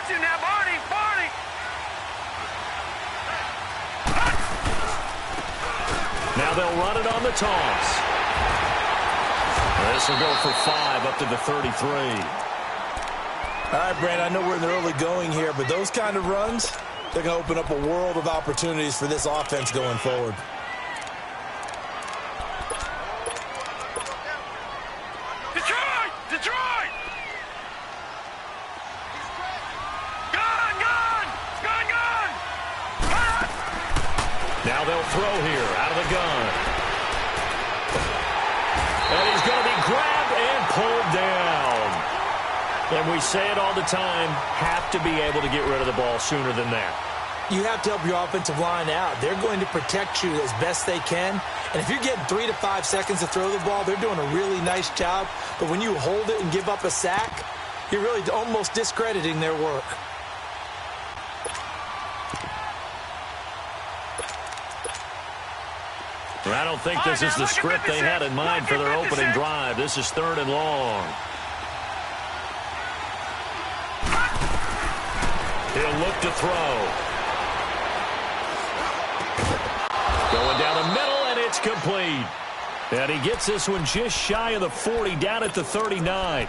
Watching now, Barney. Now they'll run it on the toss. This will go for 5 up to the 33. All right, Brand, I know we're in the early going here, but those kind of runs, they're going to open up a world of opportunities for this offense going forward. Detroit! Gun! Now they'll throw here out of the gun. And he's going to be grabbed and pulled down. And we say it all the time, have to be able to get rid of the ball sooner than that. You have to help your offensive line out. They're going to protect you as best they can. And if you're getting 3 to 5 seconds to throw the ball, they're doing a really nice job. But when you hold it and give up a sack, you're really almost discrediting their work. I don't think this is the script they had in mind for their opening drive. This is 3rd and long. He'll look to throw. Going down the middle, and it's complete. And he gets this one just shy of the 40, down at the 39.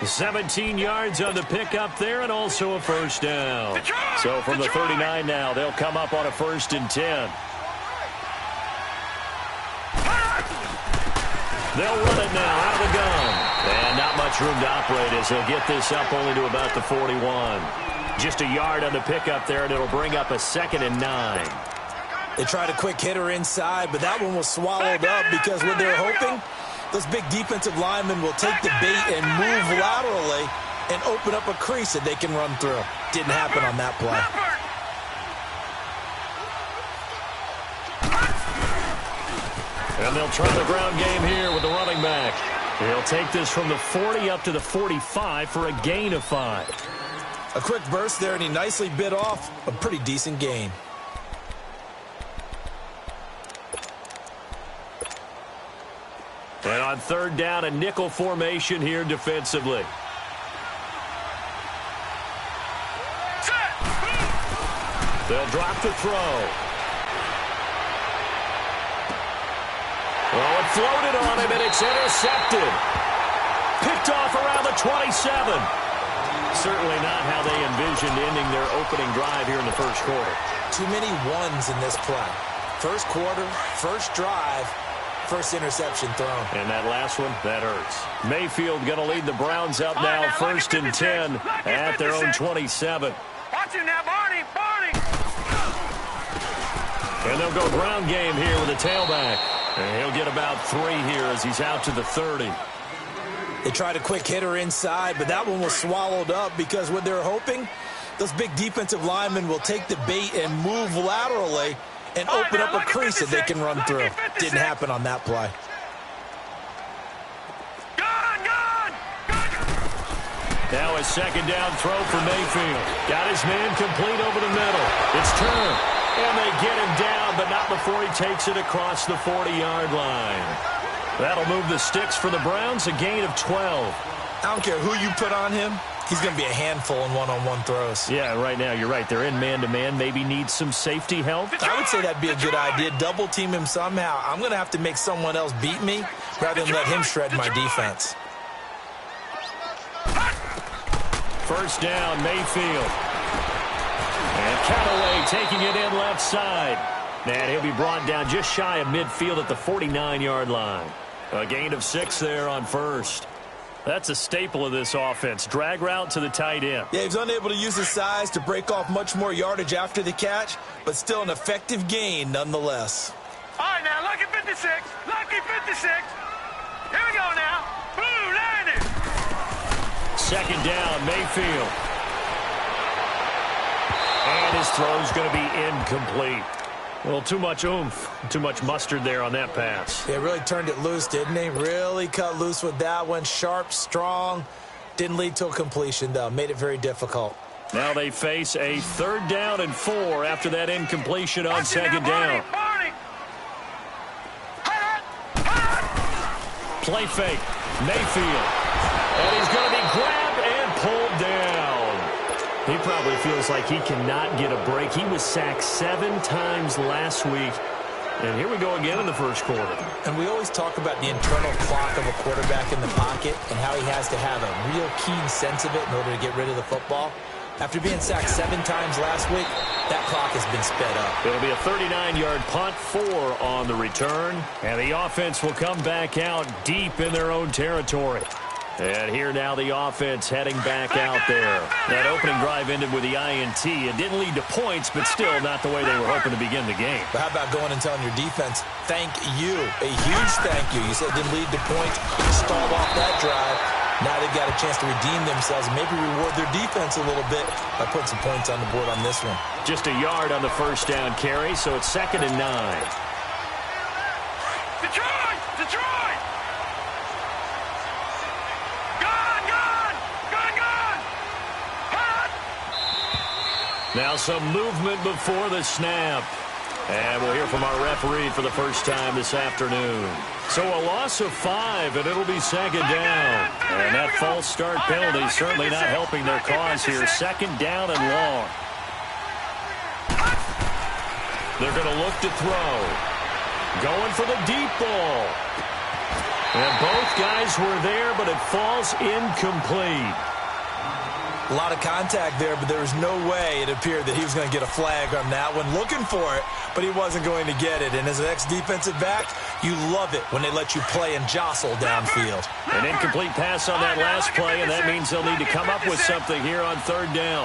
17 yards on the pickup there, and also a first down. So from the 39 now, they'll come up on a 1st and 10. They'll run it now out of the gun. And not much room to operate as he'll get this up only to about the 41. Just a yard on the pickup there, and it'll bring up a 2nd and 9. They tried a quick hitter inside, but that one was swallowed up because what they're hoping, those big defensive linemen will take the bait and move laterally and open up a crease that they can run through. Didn't happen on that play. And they'll try the ground game here with the running back. He'll take this from the 40 up to the 45 for a gain of 5. A quick burst there, and he nicely bit off a pretty decent gain. And on 3rd down, a nickel formation here defensively. They'll drop the throw. Oh, it floated on him, and it's intercepted. Picked off around the 27. Certainly not how they envisioned ending their opening drive here in the 1st quarter. Too many ones in this play. 1st quarter, 1st drive, 1st interception thrown. And that last one, that hurts. Mayfield going to lead the Browns up now, 1st and 10 at their own 27. Watch him now, Barney. And they'll go ground game here with a tailback. And he'll get about 3 here as he's out to the 30. They tried a quick hitter inside, but that one was swallowed up because what they're hoping, those big defensive linemen will take the bait and move laterally and open up a crease that they can run through. Didn't happen on that play. Now a 2nd down throw for Mayfield. Got his man complete over the middle. It's turned. And they get him down, but not before he takes it across the 40-yard line. That'll move the sticks for the Browns, a gain of 12. I don't care who you put on him. He's going to be a handful in one-on-one throws. Yeah, right now, you're right. They're in man-to-man. Maybe need some safety help. I would say that'd be a good idea. Double team him somehow. I'm going to have to make someone else beat me rather than let him shred my defense. 1st down, Mayfield. And Callaway taking it in left side. And he'll be brought down just shy of midfield at the 49-yard line. A gain of 6 there on 1st. That's a staple of this offense. Drag route to the tight end. Yeah, he's unable to use his size to break off much more yardage after the catch, but still an effective gain nonetheless. All right, now, lucky 56. Lucky 56. Here we go now. Blue landed. 2nd down, Mayfield. And his throw's going to be incomplete. Well, too much oomph, too much mustard there on that pass. Yeah, really turned it loose, didn't he? Really cut loose with that one. Sharp, strong. Didn't lead to a completion, though. Made it very difficult. Now they face a 3rd down and 4 after that incompletion on 2nd down. Play fake. Mayfield. And he's going to be grabbed and pulled down. He probably feels like he cannot get a break. He was sacked 7 times last week. And here we go again in the first quarter. And we always talk about the internal clock of a quarterback in the pocket and how he has to have a real keen sense of it in order to get rid of the football. After being sacked 7 times last week, that clock has been sped up. It'll be a 39-yard punt, 4 on the return. And the offense will come back out deep in their own territory. And here now the offense heading back out there. That opening drive ended with the INT. It didn't lead to points, but still not the way they were hoping to begin the game. But how about going and telling your defense, thank you, a huge thank you. You said it didn't lead to points, stalled off that drive. Now they've got a chance to redeem themselves and maybe reward their defense a little bit by putting some points on the board on this one. Just a yard on the first down carry, so it's 2nd and 9. Detroit! Detroit! Now some movement before the snap. And we'll hear from our referee for the first time this afternoon. So a loss of 5, and it'll be 2nd down. And that false start penalty certainly not helping their cause here. 2nd down and long. They're going to look to throw. Going for the deep ball. And both guys were there, but it falls incomplete. A lot of contact there, but there was no way it appeared that he was going to get a flag on that one. Looking for it, but he wasn't going to get it. And as an ex-defensive back, you love it when they let you play and jostle downfield. An incomplete pass on that last play, and that means they'll need to come up with something here on 3rd down.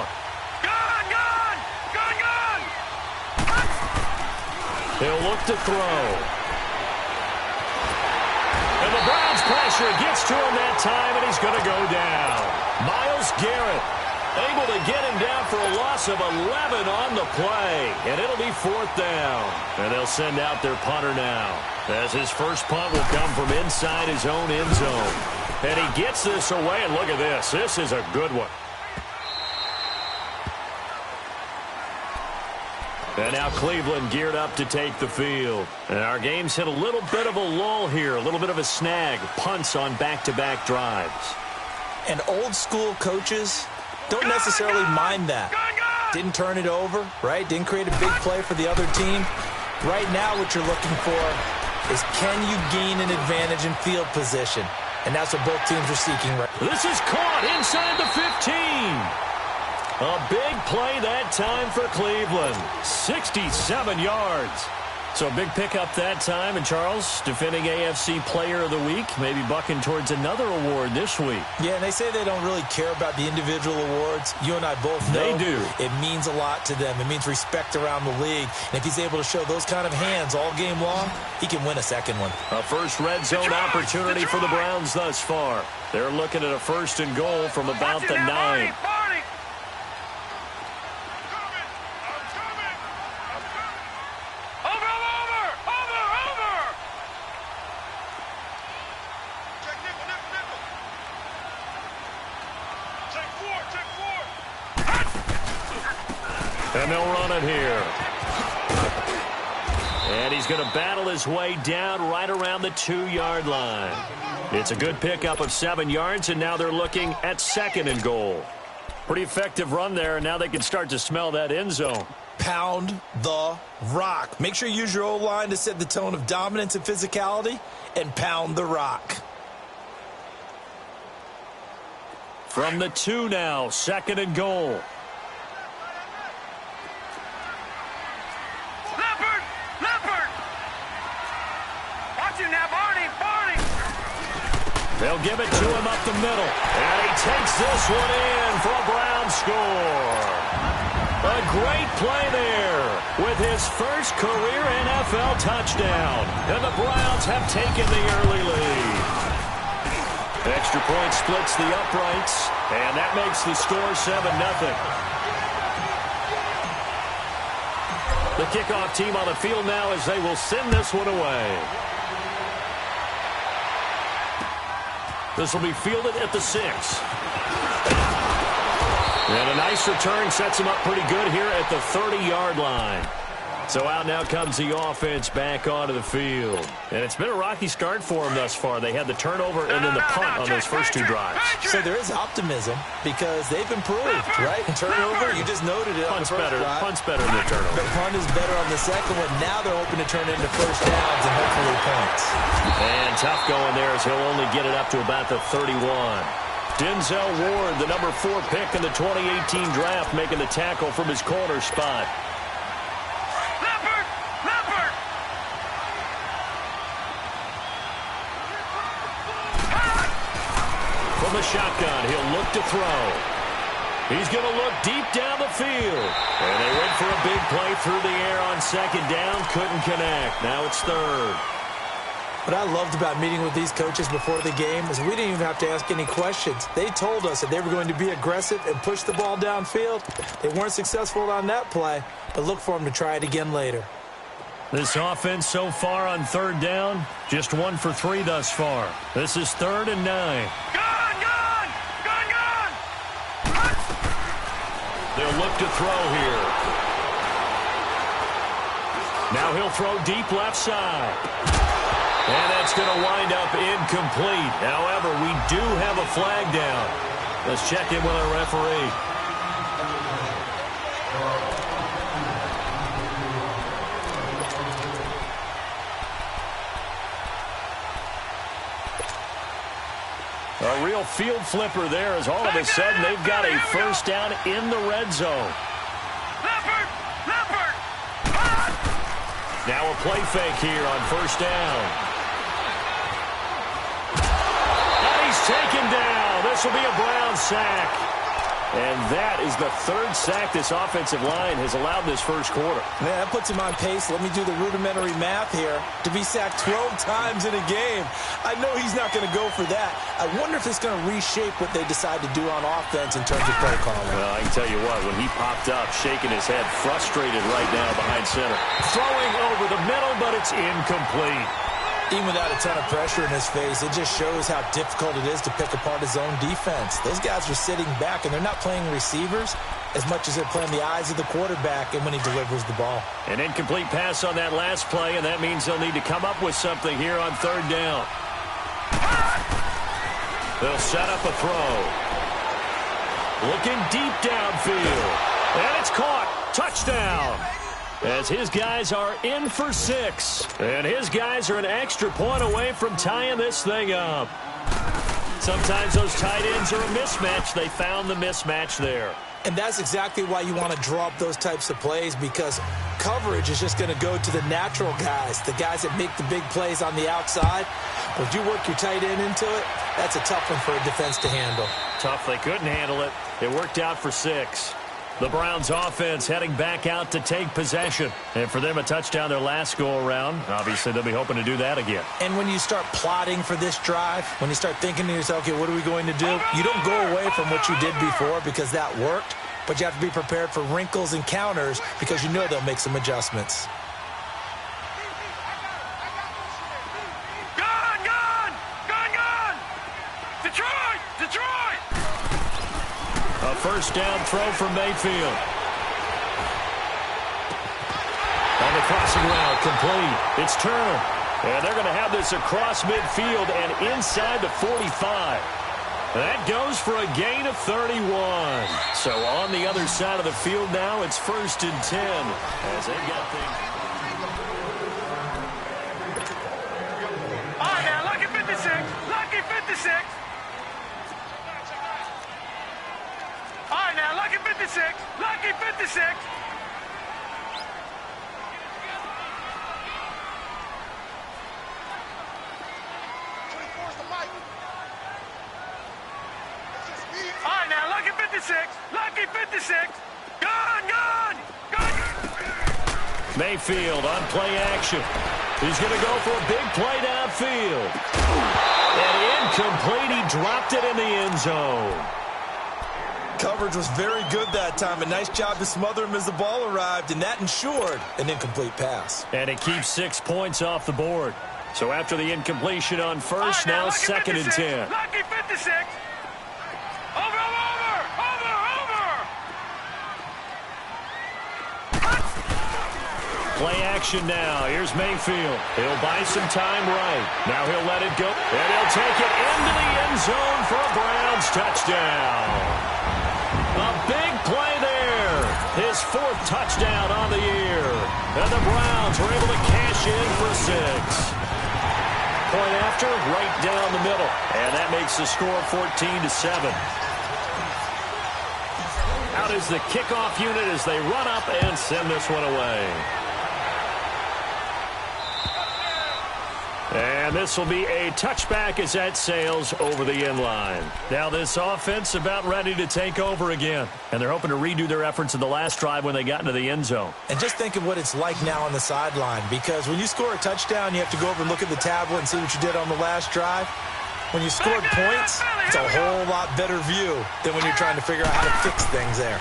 He'll look to throw. And the Browns pressure gets to him that time, and he's going to go down. Myles Garrett able to get him down for a loss of 11 on the play. And it'll be 4th down. And they'll send out their punter now, as his first punt will come from inside his own end zone. And he gets this away, and look at this. This is a good one. And now Cleveland geared up to take the field. And our game's hit a little bit of a lull here, a little bit of a snag. Punts on back-to-back drives. And old-school coaches don't necessarily mind that. Didn't turn it over, right? Didn't create a big play for the other team. Right now what you're looking for is, can you gain an advantage in field position? And that's what both teams are seeking right now. This is caught inside the 15. A big play that time for Cleveland. 67 yards. So a big pickup that time. And Charles, defending AFC Player of the Week, maybe bucking towards another award this week. Yeah, and they say they don't really care about the individual awards. You and I both know they do. It means a lot to them. It means respect around the league. And if he's able to show those kind of hands all game long, he can win a second one. A first red zone opportunity for the Browns thus far. They're looking at a 1st and goal from about the 9. And they'll run it here. And he's going to battle his way down right around the 2-yard line. It's a good pickup of 7 yards, and now they're looking at 2nd and goal. Pretty effective run there, and now they can start to smell that end zone. Pound the rock. Make sure you use your O-line to set the tone of dominance and physicality, and pound the rock. From the 2 now, 2nd and goal. They'll give it to him up the middle. And he takes this one in for a Brown score. A great play there with his first career NFL touchdown. And the Browns have taken the early lead. Extra point splits the uprights. And that makes the score 7-0. The kickoff team on the field now as they will send this one away. This will be fielded at the 6. And a nice return sets him up pretty good here at the 30-yard line. So out now comes the offense back onto the field. And it's been a rocky start for them thus far. They had the turnover and then the punt on those first two drives. So there is optimism because they've improved, right? Turnover, you just noted it. Punt's better than the turnover. The punt is better on the second one. Now they're hoping to turn it into first downs and hopefully points. And tough going there as he'll only get it up to about the 31. Denzel Ward, the number 4 pick in the 2018 draft, making the tackle from his corner spot. From the shotgun, he'll look to throw. He's going to look deep down the field. And they went for a big play through the air on second down. Couldn't connect. Now it's third. What I loved about meeting with these coaches before the game is we didn't even have to ask any questions. They told us that they were going to be aggressive and push the ball downfield. They weren't successful on that play, but look for them to try it again later. This offense so far on third down, just 1 for 3 thus far. This is 3rd and 9. They'll look to throw here. Now he'll throw deep left side. And that's going to wind up incomplete. However, we do have a flag down. Let's check in with our referee. A real field flipper there as all of a sudden they've got a first down in the red zone. Now a play fake here on first down. And he's taken down. This will be a Brown sack. And that is the 3rd sack this offensive line has allowed this first quarter. Man, that puts him on pace. Let me do the rudimentary math here. To be sacked 12 times in a game, I know he's not going to go for that. I wonder if it's going to reshape what they decide to do on offense in terms of play calling. Well, I can tell you what, when he popped up, shaking his head, frustrated right now behind center. Throwing over the middle, but it's incomplete. Even without a ton of pressure in his face, it just shows how difficult it is to pick apart his own defense. Those guys are sitting back, and they're not playing receivers as much as they're playing the eyes of the quarterback and when he delivers the ball. An incomplete pass on that last play, and that means they'll need to come up with something here on third down. They'll set up a throw. Looking deep downfield. And it's caught. Touchdown. As his guys are in for 6. And his guys are an extra point away from tying this thing up. Sometimes those tight ends are a mismatch. They found the mismatch there. And that's exactly why you want to draw up those types of plays, because coverage is just going to go to the natural guys, the guys that make the big plays on the outside. Would you work your tight end into it? That's a tough one for a defense to handle. Tough. They couldn't handle it. It worked out for 6. The Browns offense heading back out to take possession. And for them, a touchdown their last go-around. Obviously, they'll be hoping to do that again. And when you start plotting for this drive, when you start thinking to yourself, okay, what are we going to do? You don't go away from what you did before because that worked, but you have to be prepared for wrinkles and counters because you know they'll make some adjustments. A first down throw from Mayfield. On the crossing route, complete. It's Turner. And they're going to have this across midfield and inside the 45. That goes for a gain of 31. So on the other side of the field now, it's 1st and 10 as they got things. All right, now, lucky 56. Lucky 56. All right, now, lucky 56. Lucky 56. All right, now, lucky 56. Lucky 56. Gun. Mayfield on play action. He's going to go for a big play downfield. And incomplete. He dropped it in the end zone. Coverage was very good that time. A nice job to smother him as the ball arrived, and that ensured an incomplete pass. And it keeps 6 points off the board. So after the incompletion on first, right, now 2nd and 10. Lucky 56. Over. Play action now. Here's Mayfield. He'll buy some time right. Now he'll let it go. And he'll take it into the end zone for a Browns touchdown. A big play there. His 4th touchdown on the year. And the Browns were able to cash in for 6. Point after, right down the middle. And that makes the score 14-7. Out is the kickoff unit as they run up and send this one away. And this will be a touchback as that sails over the end line. Now this offense about ready to take over again. And they're hoping to redo their efforts in the last drive when they got into the end zone. And just think of what it's like now on the sideline, because when you score a touchdown, you have to go over and look at the tablet and see what you did on the last drive. When you scored points, it's a whole lot better view than when you're trying to figure out how to fix things there.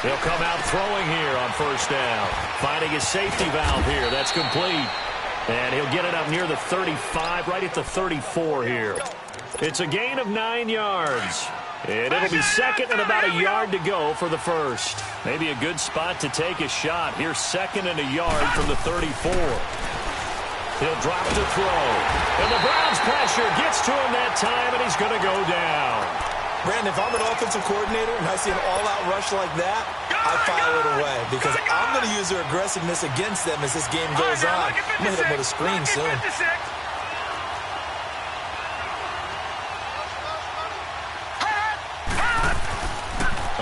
He'll come out throwing here on 1st down. Finding his safety valve here. That's complete. And he'll get it up near the 35, right at the 34 here. It's a gain of 9 yards. And it'll be second and about a yard to go for the first. Maybe a good spot to take a shot. Here's 2nd and a yard from the 34. He'll drop to throw. And the Browns pressure gets to him that time, and he's going to go down. Brandon, if I'm an offensive coordinator and I see an all-out rush like that, I file it away because I'm going to use their aggressiveness against them as this game goes on. I'm going to hit them with a screen soon.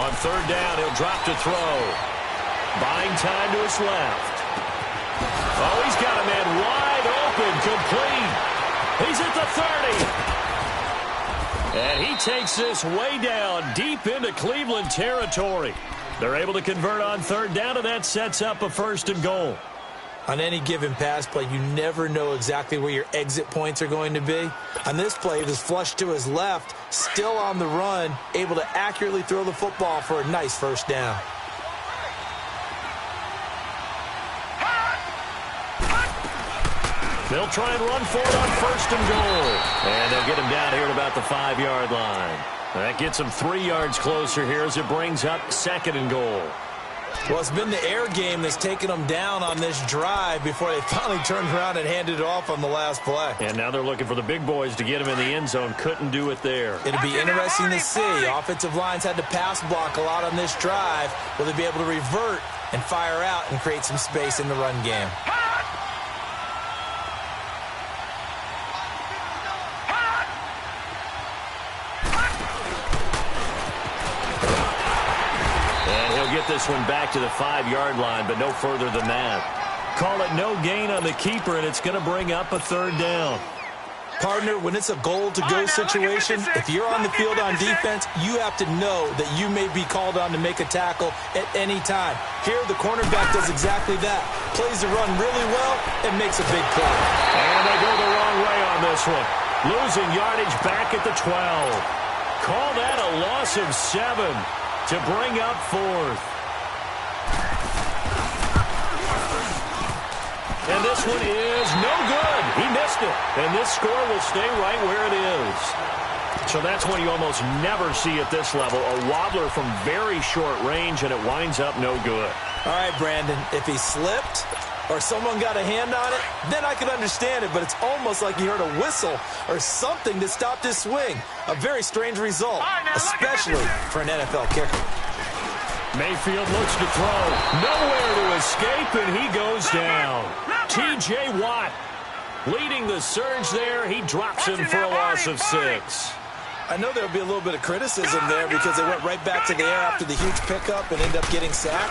On 3rd down, he'll drop to throw. Buying time to his left. Oh, he's got a man wide open, complete. He's at the 30. And he takes this way down, deep into Cleveland territory. They're able to convert on 3rd down, and that sets up a 1st and goal. On any given pass play, you never know exactly where your exit points are going to be. On this play, it was flushed to his left, still on the run, able to accurately throw the football for a nice 1st down. They'll try and run for it on 1st and goal. And they'll get him down here at about the 5-yard line. That gets him 3 yards closer here as it brings up 2nd and goal. Well, it's been the air game that's taken them down on this drive before they finally turned around and handed it off on the last play. And now they're looking for the big boys to get him in the end zone. Couldn't do it there. It'll be interesting to see. Offensive lines had to pass block a lot on this drive. Will they be able to revert and fire out and create some space in the run game? Get this one back to the 5-yard line, but no further than that. Call it no gain on the keeper, and it's going to bring up a 3rd down. Partner, when it's a goal-to-go situation, if you're on the field on defense, you have to know that you may be called on to make a tackle at any time. Here, the cornerback does exactly that. Plays the run really well and makes a big play. And they go the wrong way on this one. Losing yardage back at the 12. Call that a loss of 7. To bring up 4th. And this one is no good. He missed it. And this score will stay right where it is. So that's one you almost never see at this level. A wobbler from very short range, and it winds up no good. All right, Brandon, if he slipped or someone got a hand on it, then I could understand it, but it's almost like he heard a whistle or something that stopped his swing. A very strange result, especially for an NFL kicker. Mayfield looks to throw. Nowhere to escape, and he goes down. T.J. Watt leading the surge there. He drops him for a loss of 6. I know there'll be a little bit of criticism there because they went right back to the air after the huge pickup and end up getting sacked.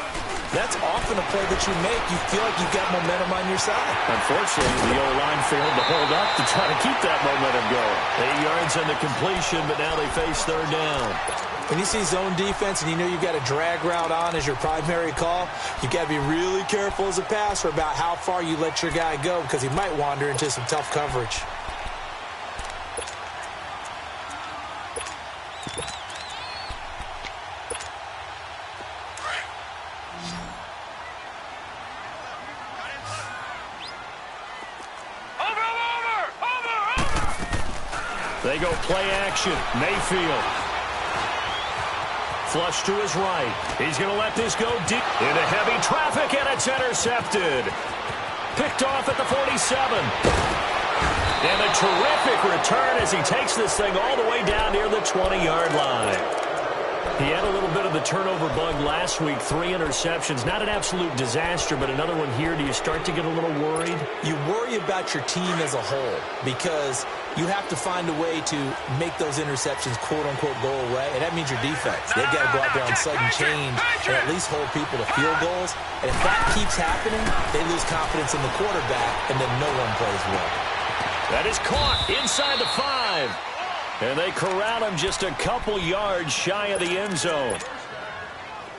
That's often a play that you make. You feel like you've got momentum on your side. Unfortunately, the O-line failed to hold up to try to keep that momentum going. 8 yards on the completion, but now they face 3rd down. When you see zone defense and you know you've got a drag route on as your primary call, you've got to be really careful as a passer about how far you let your guy go because he might wander into some tough coverage. They go play action. Mayfield. Flush to his right. He's going to let this go deep into heavy traffic, and it's intercepted. Picked off at the 47. And a terrific return as he takes this thing all the way down near the 20-yard line. He had a little bit of the turnover bug last week, 3 interceptions. Not an absolute disaster, but another one here. Do you start to get a little worried? You worry about your team as a whole because you have to find a way to make those interceptions, quote-unquote, go away, and that means your defense. They've got to go out there on sudden change and at least hold people to field goals. And if that keeps happening, they lose confidence in the quarterback, and then no one plays well. That is caught inside the 5. And they corral him just a couple yards shy of the end zone.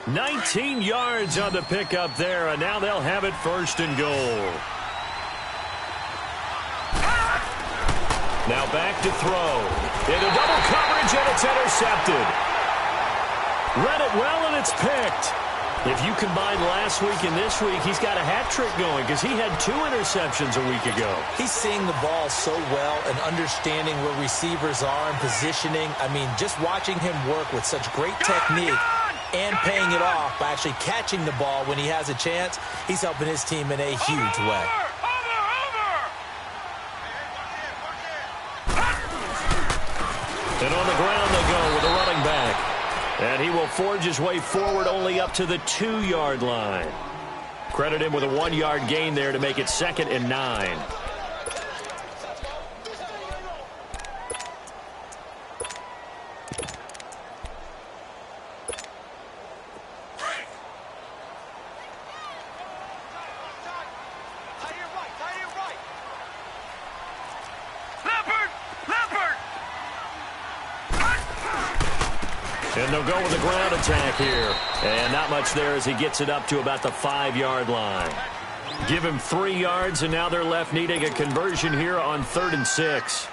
19 yards on the pickup there, and now they'll have it 1st and goal. Now back to throw. Into double coverage, and it's intercepted. Read it well, and it's picked. If you combine last week and this week, he's got a hat trick going because he had 2 interceptions a week ago. He's seeing the ball so well and understanding where receivers are and positioning. I mean, just watching him work with such great technique and paying it off by actually catching the ball when he has a chance, he's helping his team in a huge way. And on the ground they go with a running back. And he will forge his way forward only up to the 2-yard line. Credit him with a 1-yard gain there to make it 2nd and 9. And they'll go with a ground attack here. And not much there as he gets it up to about the 5-yard line. Give him 3 yards, and now they're left needing a conversion here on 3rd and 6.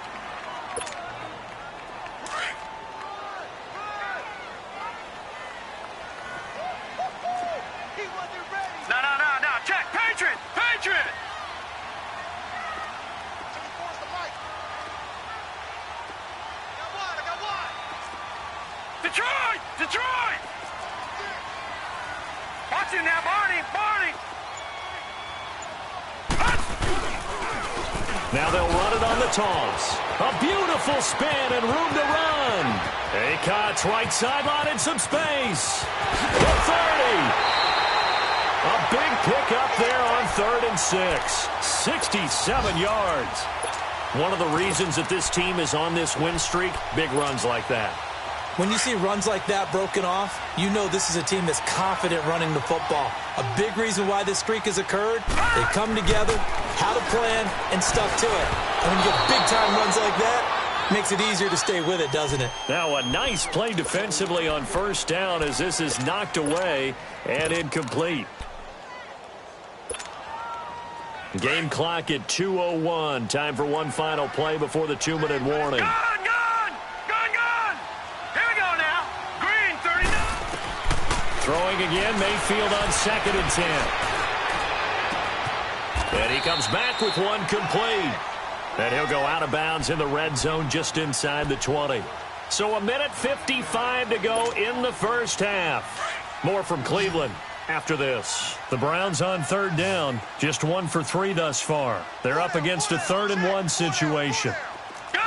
No. Check. Patriot. Detroit! Watch it now, Barney! Now they'll run it on the toss. A beautiful spin and room to run. Acott's right sideline and some space. The 30. A big pickup there on 3rd and 6. 67 yards. One of the reasons that this team is on this win streak, big runs like that. When you see runs like that broken off, you know this is a team that's confident running the football. A big reason why this streak has occurred, they come together, had a plan, and stuck to it. And when you get big-time runs like that, makes it easier to stay with it, doesn't it? Now a nice play defensively on 1st down as this is knocked away and incomplete. Game clock at 2:01. Time for one final play before the 2-minute warning. Throwing again, Mayfield on 2nd and 10. And he comes back with one complete. And he'll go out of bounds in the red zone just inside the 20. So 1:55 to go in the 1st half. More from Cleveland after this. The Browns on 3rd down, just 1 for 3 thus far. They're up against a 3rd and 1 situation. Gun!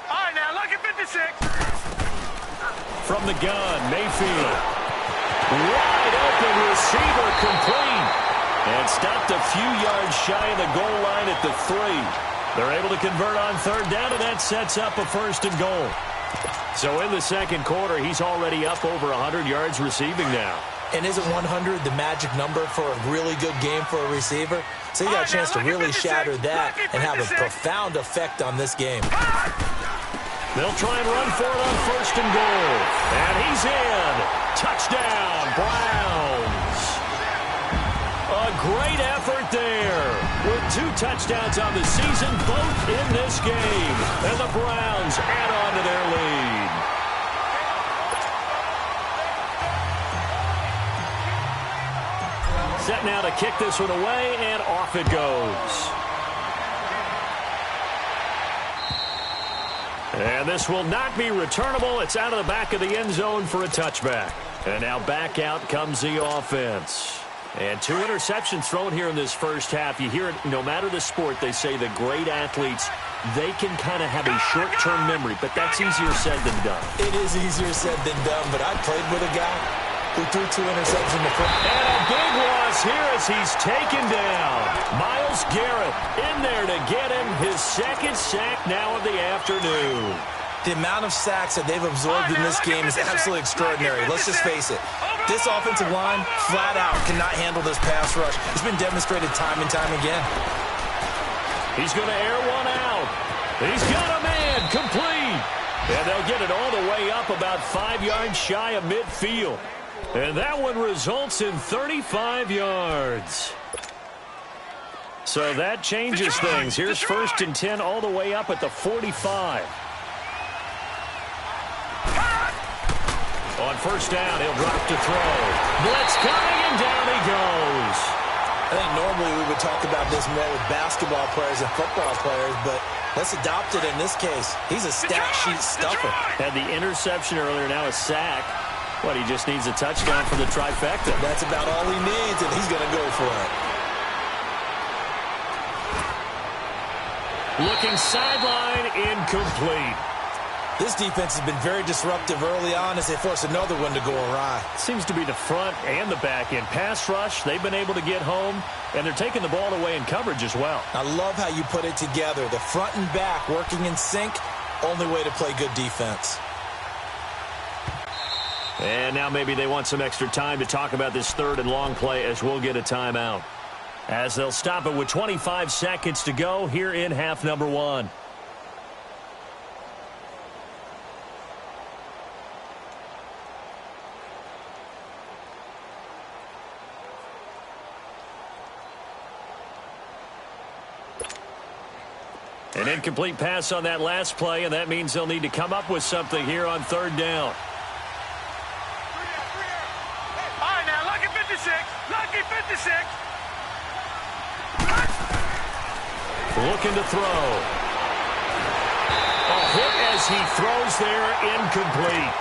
All right, now, lucky 56. From the gun, Mayfield. Wide open receiver complete. And stopped a few yards shy of the goal line at the 3. They're able to convert on 3rd down, and that sets up a 1st and goal. So in the 2nd quarter, he's already up over 100 yards receiving now. And isn't 100 the magic number for a really good game for a receiver? So you got a chance to really shatter that and have a profound effect on this game. They'll try and run for it on 1st and goal. And he's in. Touchdown, Browns. A great effort there. With 2 touchdowns on the season, both in this game. And the Browns add on to their lead. Set now to kick this one away, and off it goes. And this will not be returnable. It's out of the back of the end zone for a touchback. And now back out comes the offense. And 2 interceptions thrown here in this first half. You hear it, no matter the sport, they say the great athletes, they can kind of have a short-term memory, but that's easier said than done. It is easier said than done, but I played with a guy who threw 2 interceptions in the front. And a big loss here as he's taken down. Myles Garrett in there to get him his second sack now of the afternoon. The amount of sacks that they've absorbed in this game is absolutely extraordinary. Let's just face it. This offensive line, flat out, cannot handle this pass rush. It's been demonstrated time and time again. He's going to air one out. He's got a man complete. And they'll get it all the way up about 5 yards shy of midfield. And that one results in 35 yards. So that changes things. Here's 1st and 10 all the way up at the 45. On 1st down, he'll drop to throw. Blitz coming, and down he goes. I think normally we would talk about this more with basketball players and football players, but let's adopt it in this case. He's a stat sheet stuffer. Had the interception earlier, now a sack. What, he just needs a touchdown for the trifecta. That's about all he needs, and he's going to go for it. Looking sideline, incomplete. This defense has been very disruptive early on as they force another one to go awry. Seems to be the front and the back end. Pass rush, they've been able to get home, and they're taking the ball away in coverage as well. I love how you put it together. The front and back working in sync, only way to play good defense. And now maybe they want some extra time to talk about this 3rd and long play as we'll get a timeout. As they'll stop it with 25 seconds to go here in half number 1. An incomplete pass on that last play, and that means they'll need to come up with something here on 3rd down. All right, now, lucky 56. Lucky 56. Looking to throw. A hit as he throws there, incomplete.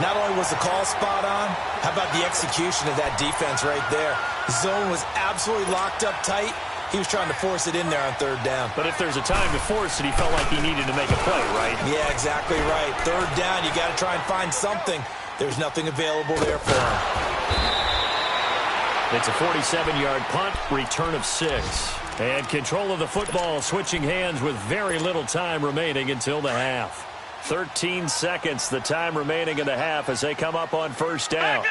Not only was the call spot on, how about the execution of that defense right there? The zone was absolutely locked up tight. He was trying to force it in there on 3rd down. But if there's a time to force it, he felt like he needed to make a play, right? Yeah, exactly right. 3rd down, you got to try and find something. There's nothing available there for him. It's a 47-yard punt, return of 6. And control of the football, switching hands with very little time remaining until the half. 13 seconds, the time remaining in the half as they come up on 1st down.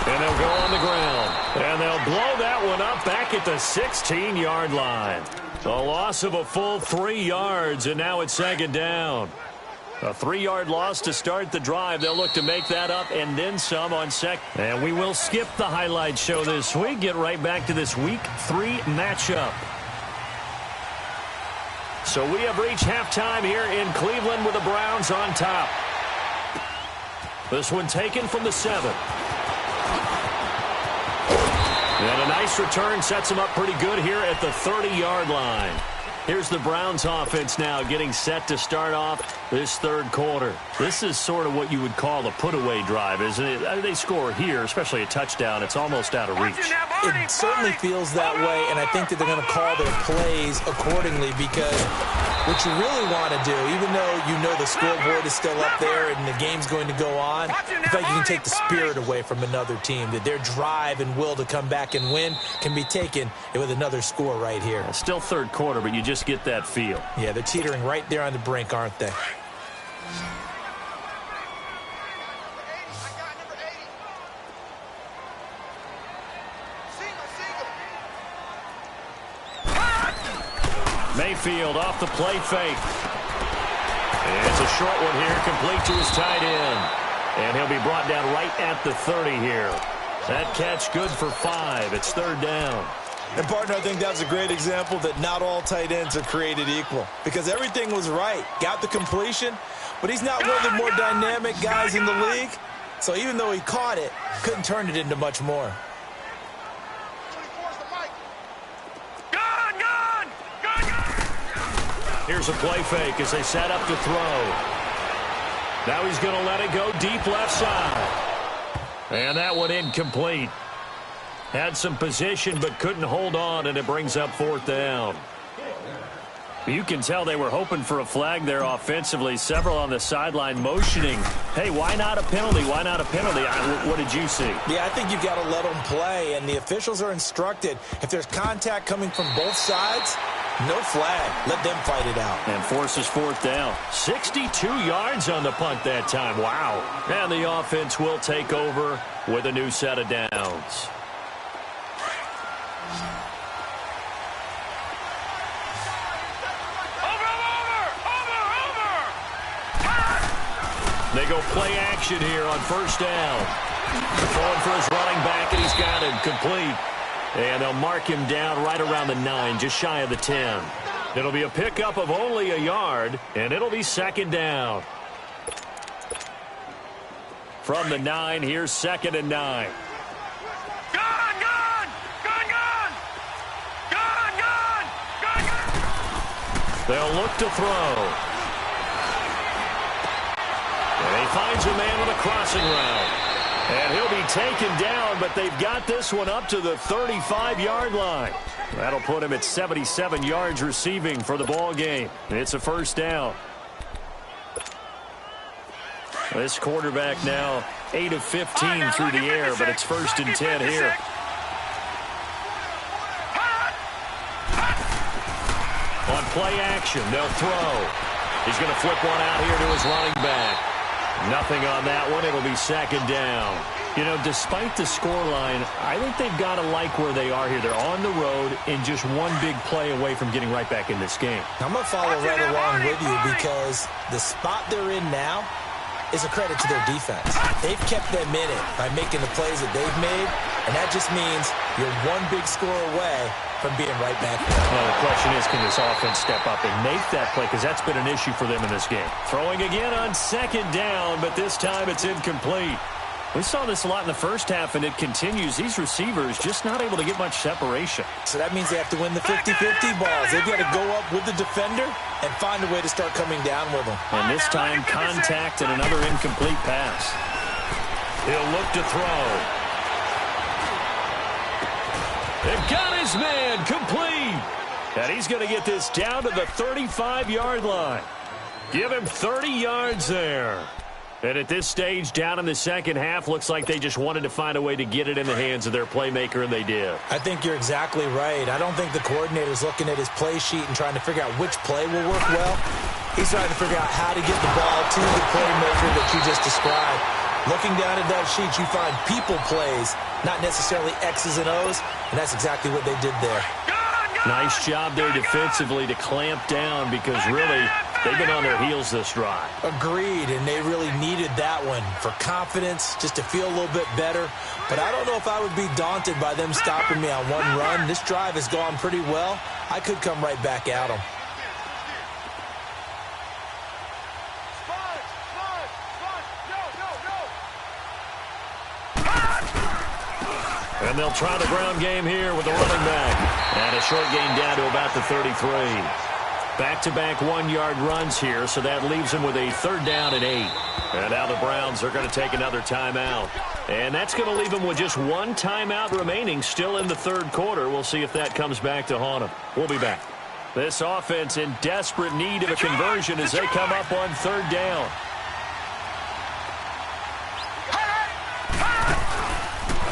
And they'll go on the ground. And they'll blow that one up back at the 16-yard line. A loss of a full 3 yards, and now it's 2nd down. A 3-yard loss to start the drive. They'll look to make that up and then some on 2nd. And we will skip the highlight show this week. Get right back to this Week 3 matchup. So we have reached halftime here in Cleveland with the Browns on top. This one taken from the 7. And a nice return sets them up pretty good here at the 30-yard line. Here's the Browns offense now getting set to start off this 3rd quarter. This is sort of what you would call a put-away drive, isn't it? They score here, especially a touchdown. It's almost out of reach. It certainly feels that way, and I think that they're going to call their plays accordingly because what you really want to do, even though you know the scoreboard is still up there and the game's going to go on, in fact, you can take the spirit away from another team, that their drive and will to come back and win can be taken with another score right here. Still 3rd quarter, but you just get that feel. Yeah, they're teetering right there on the brink, aren't they? Mayfield off the play fake. And it's a short one here, complete to his tight end. And he'll be brought down right at the 30 here. That catch good for 5. It's 3rd down. And, partner, I think that's a great example that not all tight ends are created equal. Because everything was right. Got the completion, but he's not one of the more dynamic guys in the league. So even though he caught it, couldn't turn it into much more. Here's a play fake as they set up to throw. Now he's going to let it go deep left side. And that one incomplete. Had some position but couldn't hold on, and it brings up fourth down. You can tell they were hoping for a flag there offensively. Several on the sideline motioning, hey, why not a penalty? Why not a penalty? What did you see? Yeah, I think you've got to let them play, and the officials are instructed. If there's contact coming from both sides, no flag. Let them fight it out. And forces fourth down. 62 yards on the punt that time. Wow. And the offense will take over with a new set of downs. They go play action here on first down. Throwing for his running back, and he's got him complete. And they'll mark him down right around the 9, just shy of the 10. It'll be a pickup of only a yard, and it'll be second down. From the 9, here's 2nd and 9. They'll look to throw. And he finds a man with a crossing route. And he'll be taken down, but they've got this one up to the 35-yard line. That'll put him at 77 yards receiving for the ball game. It's a first down. This quarterback now 8 of 15 through the air, but it's 1st and 10 here. On play action, they'll throw. He's going to flip one out here to his running back. Nothing on that one. It'll be 2nd down. You know, despite the scoreline, I think they've got to like where they are here. They're on the road and just one big play away from getting right back in this game. I'm going to follow right along with you because the spot they're in now is a credit to their defense. They've kept them in it by making the plays that they've made, and that just means you're one big score away from being right back there. Well, the question is, can this offense step up and make that play? Because that's been an issue for them in this game. Throwing again on 2nd down, but this time it's incomplete. We saw this a lot in the first half, and it continues. These receivers just not able to get much separation. So that means they have to win the 50-50 balls. They've got to go up with the defender and find a way to start coming down with them. And this time, contact and another incomplete pass. He'll look to throw. They've got his man complete. And he's going to get this down to the 35-yard line. Give him 30 yards there. And at this stage, down in the second half, looks like they just wanted to find a way to get it in the hands of their playmaker, and they did. I think you're exactly right. I don't think the coordinator's looking at his play sheet and trying to figure out which play will work well. He's trying to figure out how to get the ball to the playmaker that you just described. Looking down at that sheet, you find people plays, not necessarily X's and O's, and that's exactly what they did there. Nice job there defensively to clamp down because really they've been on their heels this drive. Agreed, and they really needed that one for confidence, just to feel a little bit better. But I don't know if I would be daunted by them stopping me on one run. This drive has gone pretty well. I could come right back at them. And they'll try the ground game here with the running back. And a short gain down to about the 33. Back-to-back one-yard runs here, so that leaves them with a 3rd down and 8. And now the Browns are going to take another timeout. And that's going to leave them with just one timeout remaining still in the 3rd quarter. We'll see if that comes back to haunt them. We'll be back. This offense in desperate need of a conversion as they come up on 3rd down.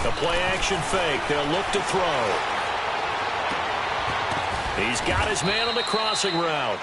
The play-action fake. They'll look to throw. He's got his man on the crossing route.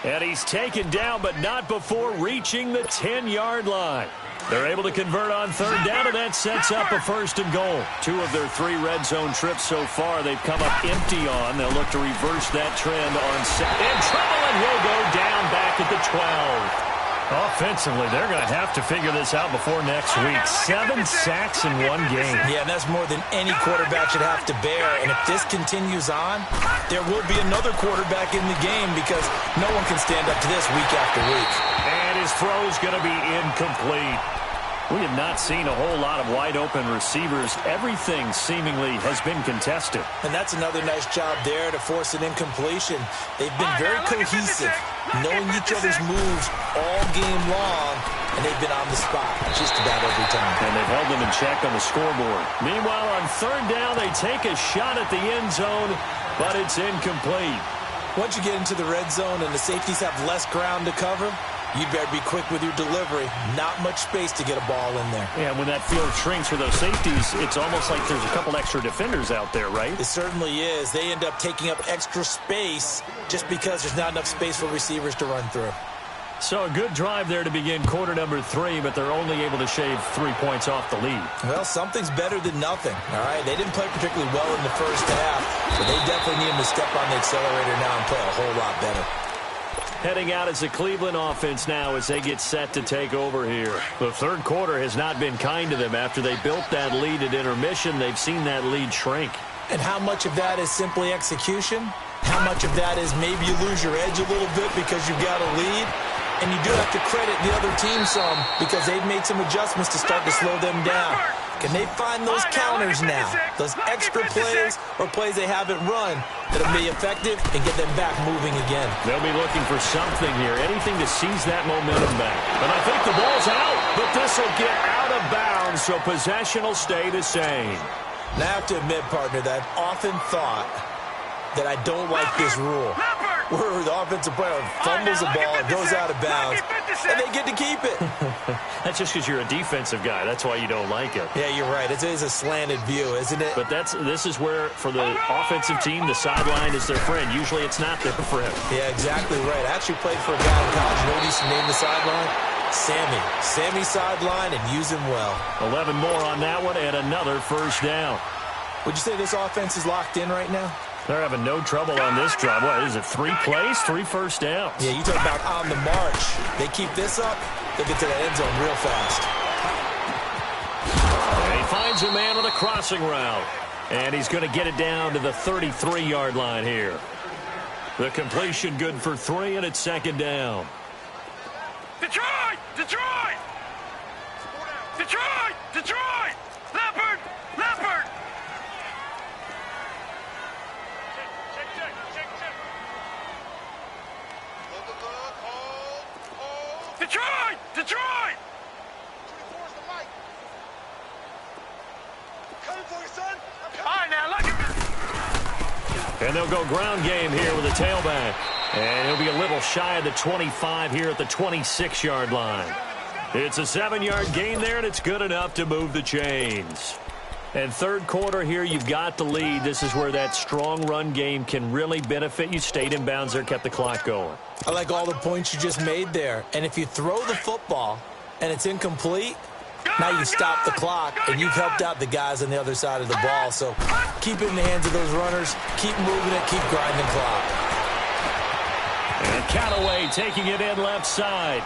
And he's taken down, but not before reaching the 10-yard line. They're able to convert on 3rd down, and that sets up a 1st and goal. 2 of their 3 red zone trips so far they've come up empty on. They'll look to reverse that trend on 2nd. And trouble, and he'll go down back at the 12. Offensively, they're going to have to figure this out before next week. 7 sacks in one game. Yeah, and that's more than any quarterback should have to bear. And if this continues on, there will be another quarterback in the game because no one can stand up to this week after week. And his throw's going to be incomplete. We have not seen a whole lot of wide-open receivers. Everything seemingly has been contested. And that's another nice job there to force an incompletion. They've been very cohesive, knowing each other's moves all game long, and they've been on the spot just about every time. And they've held them in check on the scoreboard. Meanwhile, on third down, they take a shot at the end zone, but it's incomplete. Once you get into the red zone and the safeties have less ground to cover, you better be quick with your delivery. Not much space to get a ball in there. Yeah, when that field shrinks for those safeties, it's almost like there's a couple extra defenders out there, right? It certainly is. They end up taking up extra space just because there's not enough space for receivers to run through. So a good drive there to begin quarter number 3, but they're only able to shave 3 points off the lead. Well, something's better than nothing, all right? They didn't play particularly well in the first half, but they definitely need them to step on the accelerator now and play a whole lot better. Heading out is the Cleveland offense now as they get set to take over here. The third quarter has not been kind to them. After they built that lead at intermission, they've seen that lead shrink. And how much of that is simply execution? How much of that is maybe you lose your edge a little bit because you've got a lead? And you do have to credit the other team some because they've made some adjustments to start to slow them down. Can they find those counters now, those extra plays or plays they haven't run that'll be effective and get them back moving again? They'll be looking for something here, anything to seize that momentum back. And I think the ball's out, but this will get out of bounds, so possession will stay the same. Now, I have to admit, partner, that I've often thought that I don't like this rule, where the offensive player fumbles the ball and goes out of bounds, and they get to keep it. That's just because you're a defensive guy. That's why you don't like it. Yeah, you're right. It is a slanted view, isn't it? But this is where, for the offensive team, the sideline is their friend. Usually it's not there for him. Yeah, exactly right. I actually played for a guy in college. You know what he used to name the sideline? Sammy. Sammy sideline, and use him well. 11 more on that one, and another first down. Would you say this offense is locked in right now? They're having no trouble on this drive. What is it, 3 plays, 3 first downs? Yeah, you talk about on the march. They keep this up, they'll get to that end zone real fast. And he finds a man with a crossing route. And he's going to get it down to the 33-yard line here. The completion good for 3, and it's second down. Detroit! Detroit! Detroit! Detroit! Leopard! Leopard! Detroit! Detroit! Coming for you, son. All right, now, look at And they'll go ground game here with a tailback. And he'll be a little shy of the 25 here at the 26-yard line. It's a 7-yard gain there, and it's good enough to move the chains. And third quarter here, you've got the lead. This is where that strong run game can really benefit you. Stayed in bounds there, kept the clock going. I like all the points you just made there. And if you throw the football and it's incomplete, now you stop the clock, and you've helped out the guys on the other side of the ball. So keep it in the hands of those runners. Keep moving it. Keep grinding clock. And Callaway taking it in left side.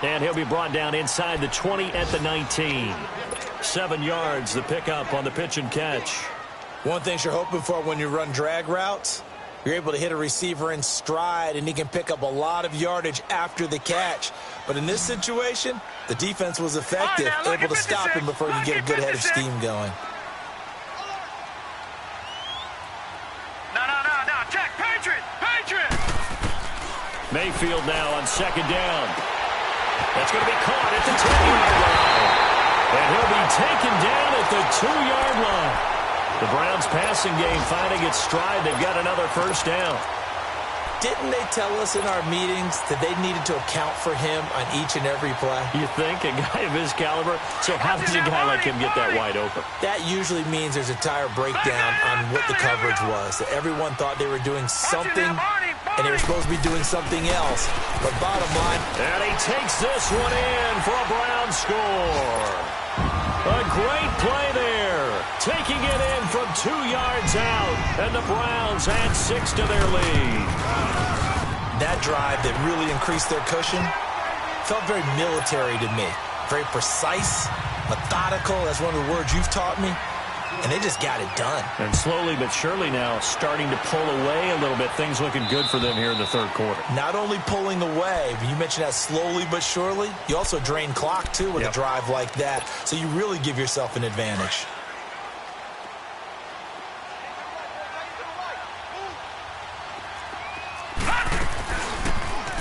And he'll be brought down inside the 20 at the 19. 7 yards, the pickup on the pitch and catch. One thing you're hoping for when you run drag routes, you're able to hit a receiver in stride, and he can pick up a lot of yardage after the catch. But in this situation, the defense was effective, able to stop him before he could get a good head of steam going. No, check, Patriot! Patriot! Mayfield now on second down. That's going to be caught at the 10-yard line. And he'll be taken down at the 2-yard line. The Browns passing game finding its stride. They've got another first down. Didn't they tell us in our meetings that they needed to account for him on each and every play? You think? A guy of his caliber? So how does a guy like him get that wide open? That usually means there's a tire breakdown on what the coverage was. That everyone thought they were doing something, and they were supposed to be doing something else. But bottom line... And he takes this one in for a Browns score. A great play there. Taking it in from 2 yards out. And the Browns add 6 to their lead. That drive that really increased their cushion felt very military to me. Very precise, methodical. That's one of the words you've taught me. and they just got it done. And slowly but surely now starting to pull away a little bit. Things looking good for them here in the third quarter. Not only pulling away, but you mentioned that slowly but surely. You also drain clock, too, with a drive like that. So you really give yourself an advantage.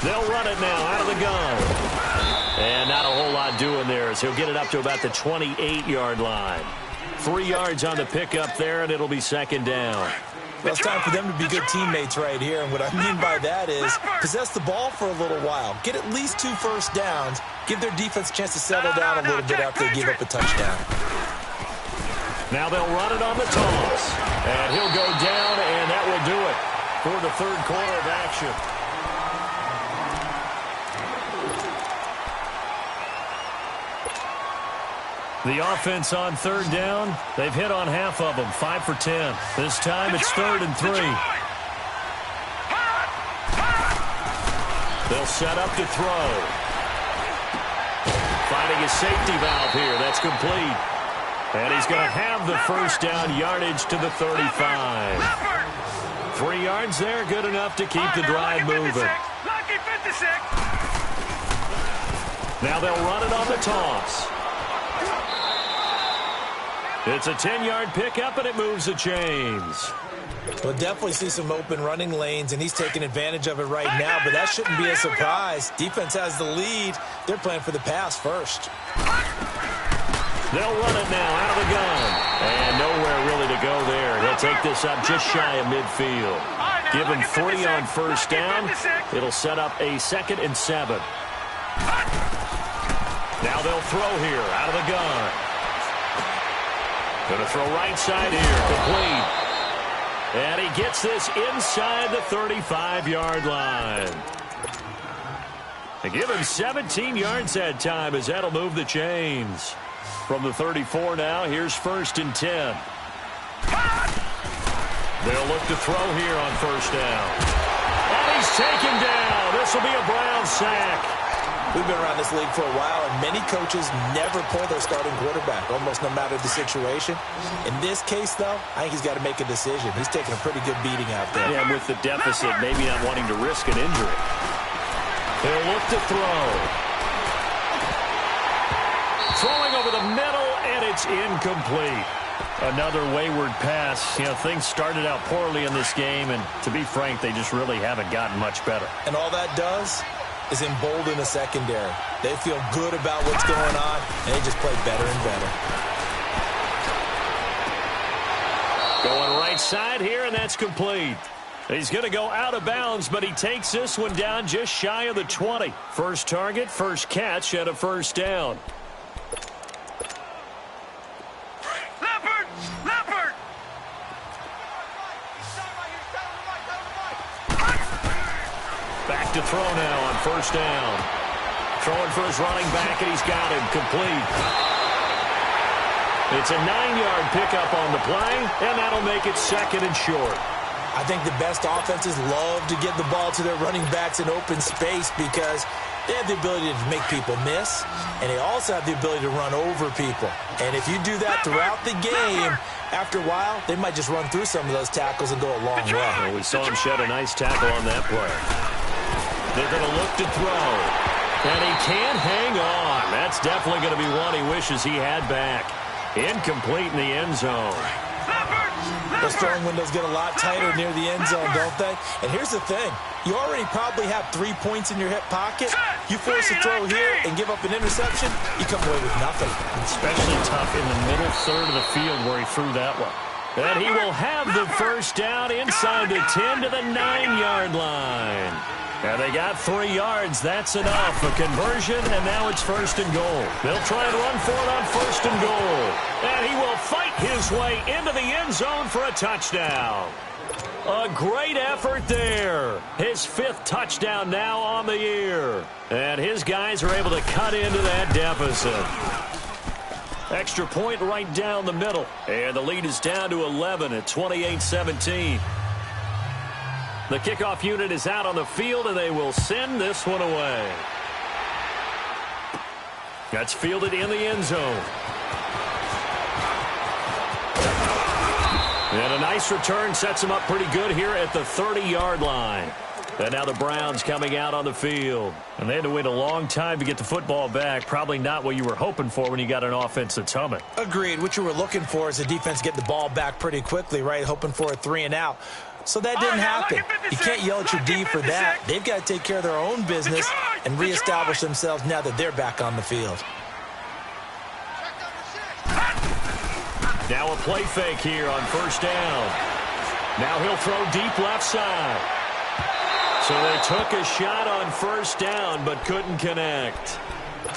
They'll run it now out of the gun. And not a whole lot doing there as he'll get it up to about the 28-yard line. 3 yards on the pickup there, and it'll be second down. Well, it's time for them to be good teammates right here. And what I mean by that is possess the ball for a little while. Get at least 2 first downs. Give their defense a chance to settle down a little bit after they give up a touchdown. Now they'll run it on the toss. And he'll go down, and that will do it for the third quarter of action. The offense on third down, they've hit on half of them, 5 for 10. This time it's 3rd and 3. They'll set up to throw. Finding a safety valve here. That's complete. And he's going to have the first down yardage to the 35. 3 yards there, good enough to keep the drive moving. Now they'll run it on the toss. It's a 10-yard pickup, and it moves the chains. We'll definitely see some open running lanes, and he's taking advantage of it right now, but that shouldn't be a surprise. Defense has the lead. They're playing for the pass first. They'll run it now out of the gun. And nowhere really to go there. He'll take this up just shy of midfield. Give him 3 on first down. It'll set up a 2nd and 7. Now they'll throw here out of the gun. Going to throw right side here, complete. And he gets this inside the 35-yard line. They give him 17 yards that time as that'll move the chains. From the 34 now, here's 1st and 10. They'll look to throw here on first down. And he's taken down. This will be a Brown sack. We've been around this league for a while, and many coaches never pull their starting quarterback, almost no matter the situation. In this case, though, I think he's got to make a decision. He's taking a pretty good beating out there. Yeah, with the deficit, maybe not wanting to risk an injury. They'll look to throw. Throwing over the middle, and it's incomplete. Another wayward pass. You know, things started out poorly in this game, and to be frank, they just really haven't gotten much better. And all that does is embolden the secondary. They feel good about what's going on, and they just play better and better. Going right side here, and that's complete. He's going to go out of bounds, but he takes this one down just shy of the 20. First target, first catch, and a first down. Back to throw now on first down. Throwing for his running back, and he's got him complete. It's a 9-yard pickup on the play, and that'll make it 2nd and short. I think the best offenses love to get the ball to their running backs in open space because they have the ability to make people miss, and they also have the ability to run over people. And if you do that throughout the game, after a while, they might just run through some of those tackles and go a long way. Well, we saw him shed a nice tackle on that play. They're going to look to throw. And he can't hang on. That's definitely going to be one he wishes he had back. Incomplete in the end zone. Those throwing windows get a lot tighter near the end zone, don't they? And here's the thing. You already probably have 3 points in your hip pocket. You force a throw here and give up an interception, you come away with nothing. Especially tough in the middle third of the field where he threw that one. And he will have the first down inside the 10 to the 9-yard line. And they got 3 yards. That's enough. A conversion, and now it's 1st and goal. They'll try and run for it on 1st and goal. And he will fight his way into the end zone for a touchdown. A great effort there. His 5th touchdown now on the year. And his guys are able to cut into that deficit. Extra point right down the middle. And the lead is down to 11 at 28-17. The kickoff unit is out on the field, and they will send this one away. That's fielded in the end zone. And a nice return sets them up pretty good here at the 30-yard line. And now the Browns coming out on the field. And they had to wait a long time to get the football back. Probably not what you were hoping for when you got an offense that's humming. Agreed. What you were looking for is the defense get the ball back pretty quickly, right? Hoping for a 3-and-out. So that didn't happen. You can't yell at your D for that. They've got to take care of their own business and reestablish themselves now that they're back on the field. Now a play fake here on first down. Now he'll throw deep left side. So they took a shot on first down but couldn't connect.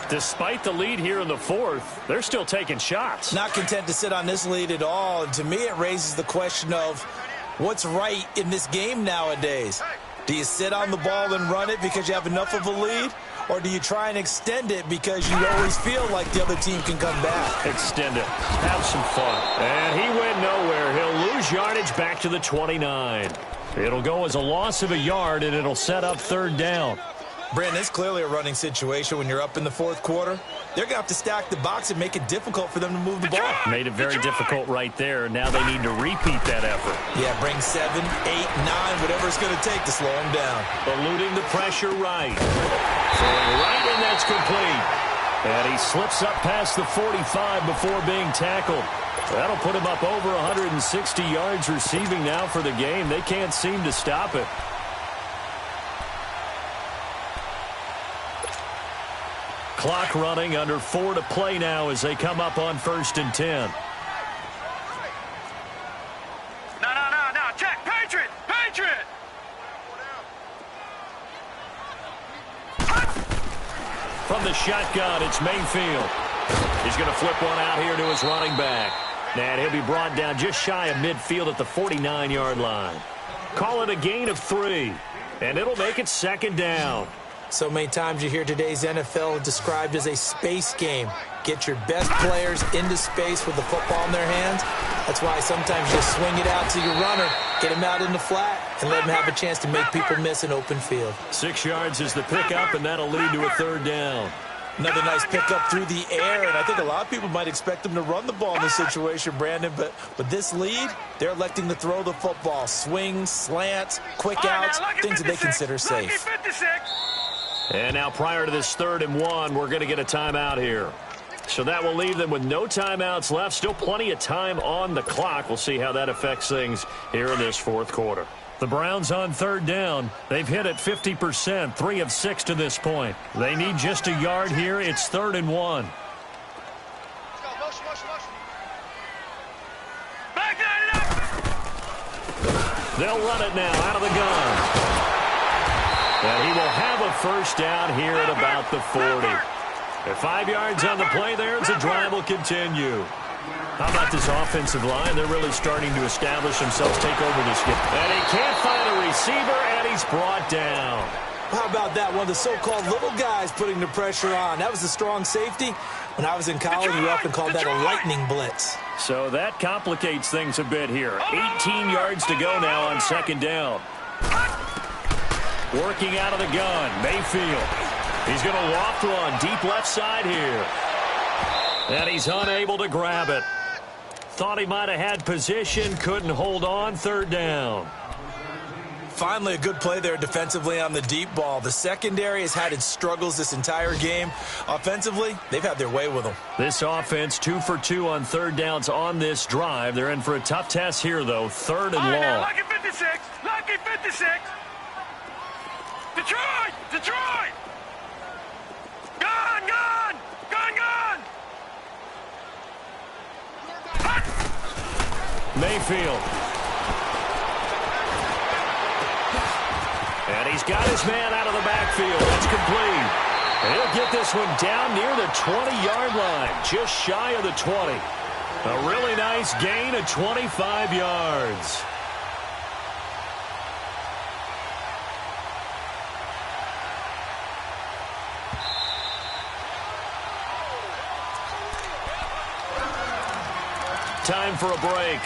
Despite the lead here in the fourth, they're still taking shots. Not content to sit on this lead at all. And to me, it raises the question of what's right in this game nowadays. Do you sit on the ball and run it because you have enough of a lead? Or do you try and extend it because you always feel like the other team can come back? Extend it. Have some fun. And he went nowhere. He'll lose yardage back to the 29. It'll go as a loss of a yard, and it'll set up third down. Brandon, it's clearly a running situation when you're up in the fourth quarter. They're going to have to stack the box and make it difficult for them to move the ball. Made it very difficult right there. Now they need to repeat that effort. Yeah, bring 7, 8, 9, whatever it's going to take to slow them down. Eluding the pressure right. Throwing right, and that's complete. And he slips up past the 45 before being tackled. That'll put him up over 160 yards receiving now for the game. They can't seem to stop it. Clock running, under 4 to play now as they come up on 1st and 10. No. Check. Patriot. From the shotgun, it's Mayfield. He's going to flip one out here to his running back. And he'll be brought down just shy of midfield at the 49-yard line. Call it a gain of 3. And it'll make it 2nd down. So many times you hear today's NFL described as a space game. Get your best players into space with the football in their hands. That's why sometimes you just swing it out to your runner, get him out in the flat, and let him have a chance to make people miss an open field. 6 yards is the pickup, and that'll lead to a 3rd down. Another nice pickup through the air, and I think a lot of people might expect them to run the ball in this situation, Brandon, but with this lead, they're electing to throw the football. Swings, slants, quick outs, things that they consider safe. And now prior to this 3rd and 1, we're going to get a timeout here. So that will leave them with no timeouts left. Still plenty of time on the clock. We'll see how that affects things here in this 4th quarter. The Browns on 3rd down. They've hit it 50%, 3 of 6 to this point. They need just a yard here. It's 3rd and 1. They'll run it now out of the gun. And he will have a 1st down here at about the 40. At 5 yards on the play there, as the drive will continue. How about this offensive line? They're really starting to establish themselves, take over this game. And he can't find a receiver, and he's brought down. How about that? One of the so-called little guys putting the pressure on. That was a strong safety. When I was in college, we often called that a lightning blitz. So that complicates things a bit here. 18 yards to go now on 2nd down. Working out of the gun, Mayfield. He's going to loft one deep left side here. And he's unable to grab it. Thought he might have had position, couldn't hold on, 3rd down. Finally, a good play there defensively on the deep ball. The secondary has had its struggles this entire game. Offensively, they've had their way with them. This offense 2 for 2 on 3rd downs on this drive. They're in for a tough test here, though. 3rd and long. Now, lucky 56. Lucky 56. Detroit. Gone. Mayfield. And he's got his man out of the backfield. That's complete. And he'll get this one down near the 20-yard line, just shy of the 20. A really nice gain of 25 yards. Time for a break.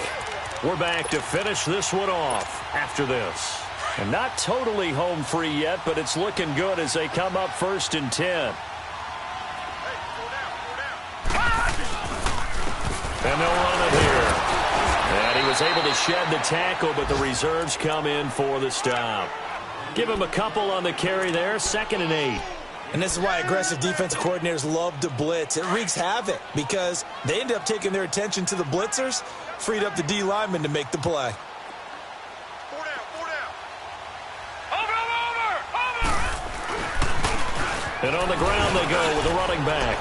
We're back to finish this one off after this. And not totally home free yet, but it's looking good as they come up 1st and 10. And they'll run it here. And he was Was able to shed the tackle, but the reserves come in for the stop. Give him a couple on the carry there, 2nd and 8. And this is why aggressive defensive coordinators love to blitz. It wreaks havoc because they end up taking their attention to the blitzers, freed up the D lineman to make the play. 4 down. Over. And on the ground they go with a running back.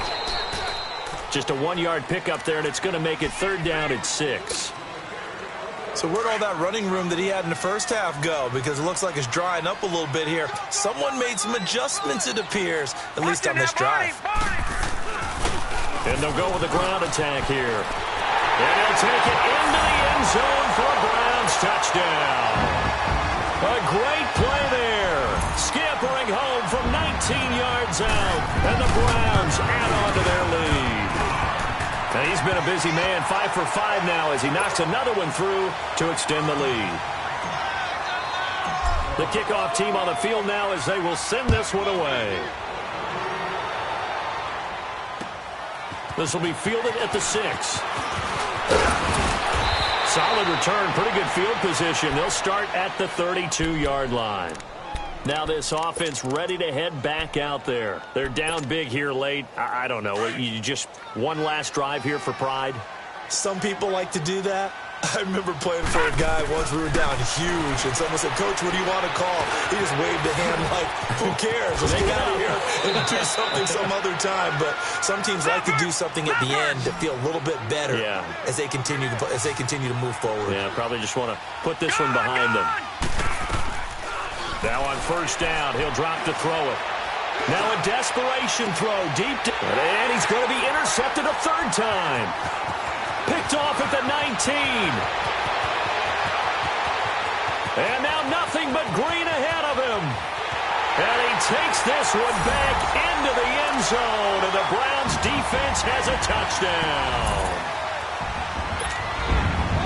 Just a 1-yard pickup there, and it's going to make it 3rd down at 6. So where'd all that running room that he had in the first half go? Because it looks like it's drying up a little bit here. Someone made some adjustments, it appears, at least on this drive. And they'll go with the ground attack here. And he'll take it into the end zone for a Browns touchdown. A great play there. Scampering home from 19 yards out. And the Browns add on to their lead. And he's been a busy man, 5 for 5 now as he knocks another one through to extend the lead. The kickoff team on the field now as they will send this one away. This will be fielded at the 6. Solid return, pretty good field position. They'll start at the 32-yard line. Now this offense ready to head back out there. They're down big here late. I don't know. You just one last drive here for pride? Some people like to do that. I remember playing for a guy once. We were down huge, and someone said, "Coach, what do you want to call?" He just waved a hand like, "Who cares? Let's get out of here and do something some other time." But some teams like to do something at the end to feel a little bit better as they continue to move forward. Yeah, probably just want to put this one behind them. Now on 1st down, he'll drop to throw it. Now a desperation throw deep, and he's going to be intercepted a 3rd time. Picked off at the 19. And now nothing but green ahead of him. And he takes this one back into the end zone, and the Browns defense has a touchdown.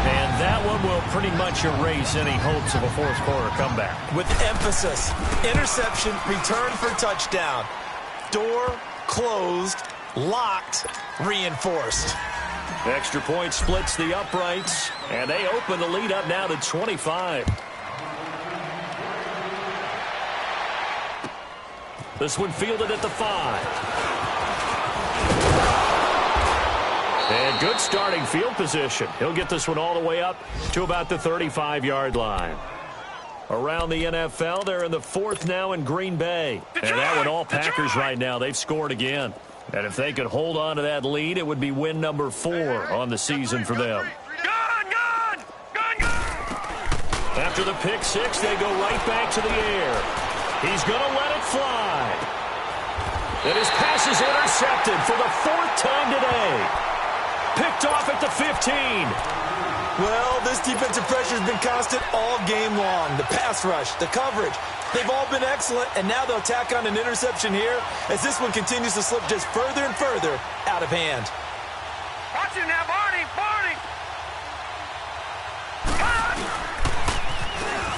And that one will pretty much erase any hopes of a 4th quarter comeback. With emphasis, interception, return for touchdown. Door closed, locked, reinforced. Extra point splits the uprights, and they open the lead up now to 25. This one fielded at the 5. And good starting field position. He'll get this one all the way up to about the 35-yard line. Around the NFL, they're in the 4th now in Green Bay. And that one all Packers right now. They've scored again. And if they could hold on to that lead, it would be win number 4 on the season for them. Gun! After the pick 6, they go right back to the air. He's going to let it fly. And his pass is intercepted for the 4th time today. Picked off at the 15. Well, this defensive pressure has been constant all game long. The pass rush, the coverage, they've all been excellent, and now they'll tack on an interception here as this one continues to slip just further and further out of hand. Watch it now, Barney!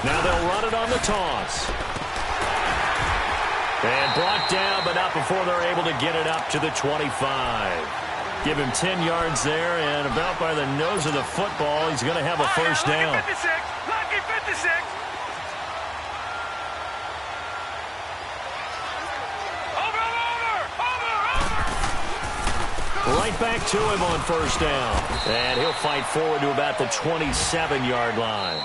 Now they'll run it on the toss. And brought down, but not before they're able to get it up to the 25. Give him 10 yards there, and about by the nose of the football, he's going to have a 1st down. Lucky 56! Lucky 56! Over! Right back to him on 1st down. And he'll fight forward to about the 27-yard line.